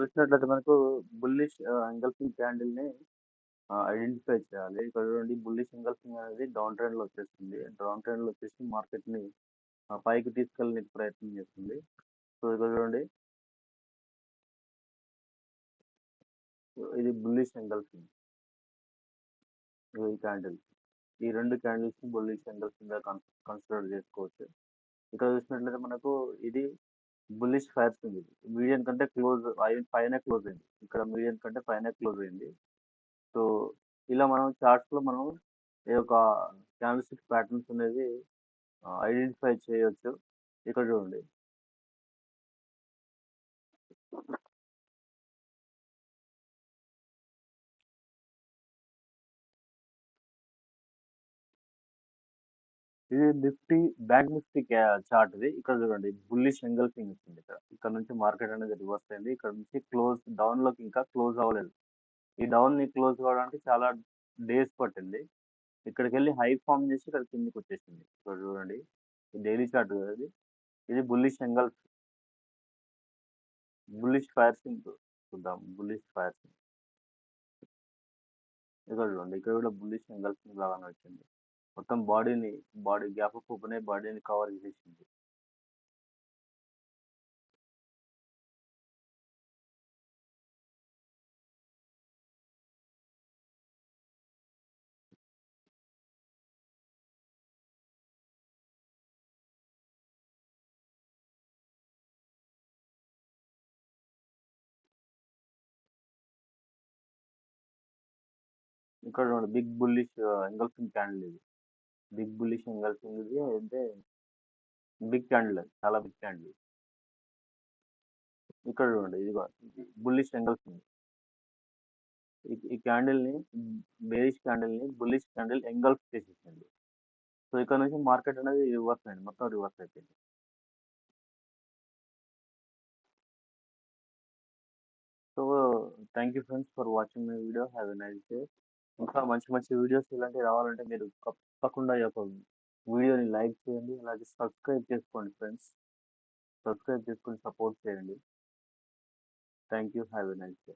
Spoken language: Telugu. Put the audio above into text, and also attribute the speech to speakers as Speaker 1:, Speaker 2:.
Speaker 1: చూసినట్లయితే మనకు బుల్లిష్ ఎంగల్ఫింగ్ క్యాండిల్‌ని ఐడెంటిఫై చేయాలి. ఇక్కడ చూడండి బుల్లిష్ ఎంగల్ఫింగ్ అనేది డౌన్ ట్రెండ్‌లో వచ్చేస్తుంది. డౌన్ ట్రెండ్‌లో వచ్చేసి మార్కెట్‌ని పైకి తీసుకెళ్ళనీకి ప్రయత్నం చేస్తుంది. సో, ఇక్కడ చూడండి ఇది బుల్లిష్ ఎంగల్ఫింగ్ ఈ క్యాండిల్. ఈ 2 క్యాండిల్స్‌ని బుల్లిష్ ఎంగల్ఫింగ్‌గా కన్సిడర్ చేసుకోవచ్చు. ఇక్కడ చూసినట్లయితే మనకు ఇది బుల్లిష్ ఫైర్ స్వింగ్ ఇది. మీడియన్ కంటే పైనే క్లోజ్ అయింది. ఇక్కడ మీడియన్ కంటే పైనే క్లోజ్ అయింది. సో, ఇలా మనం చార్ట్స్‌లో మనం ఈ యొక్క క్యాండిల్‌స్టిక్ ప్యాటర్న్స్ అనేది ఐడెంటిఫై చేయొచ్చు. ఇక్కడ చూడండి. ఇది బ్యాంక్ నిఫ్టీ చార్ట్ ఇది. ఇక్కడ చూడండి బుల్లిష్ ఎంగల్ఫింగ్ వచ్చింది ఇక్కడ. ఇక్కడ నుంచి మార్కెట్ అనేది రివర్స్ అయింది. ఇక్కడ నుంచి డౌన్‌లోకి ఇంకా క్లోజ్ అవ్వలేదు. ఈ డౌన్‌ని క్లోజ్ అవ్వడానికి చాలా డేస్ పట్టింది. ఇక్కడికెళ్ళి హై ఫార్మ్ చేసి ఇక్కడ కిందకొచ్చేసింది. ఇక్కడ చూడండి. ఇది డైలీ చార్ట్ కదా ఇది. ఇది బుల్లిష్ ఫైర్ స్వింగ్ చూద్దాం. Bullish fire swing. ఇక్కడ చూడండి. ఇక్కడ కూడా బుల్లిష్ ఎంగల్ఫింగ్ లాగానే వచ్చింది. మొత్తం బాడీ గ్యాప్ అప్ ఓపెన్ అయ్యి బాడీని కవర్ చేసేసింది. ఇక్కడ చూడండి బిగ్ బుల్లిష్ ఎంగల్ఫింగ్ క్యాండిల్ ఇది. బిగ్ బుల్లిష్ ఎంగల్ఫింగ్ ఇది అంటే బిగ్ క్యాండిల్ అది. చాలా బిగ్ క్యాండిల్. ఇక్కడ చూడండి ఇదిగో బుల్లిష్ ఎంగల్ఫింగ్. ఈ క్యాండిల్‌ని బేరిష్ క్యాండిల్‌ని బుల్లిష్ క్యాండిల్ ఎంగల్ఫ్ చేసేసింది. సో, ఇక్కడ నుంచి మార్కెట్ అనేది రివర్స్ అయింది. మొత్తం రివర్స్ అయిపోయింది. So, thank you friends for watching my video. Have a nice day. ఇంకా మంచి మంచి వీడియోస్ ఇలాంటివి రావాలంటే మీరు తప్పకుండా ఈ యొక్క వీడియోని లైక్ చేయండి. అలాగే సబ్స్క్రైబ్ చేసుకోండి ఫ్రెండ్స్. సబ్స్క్రైబ్ చేసుకొని సపోర్ట్ చేయండి. Thank you. Have a nice day.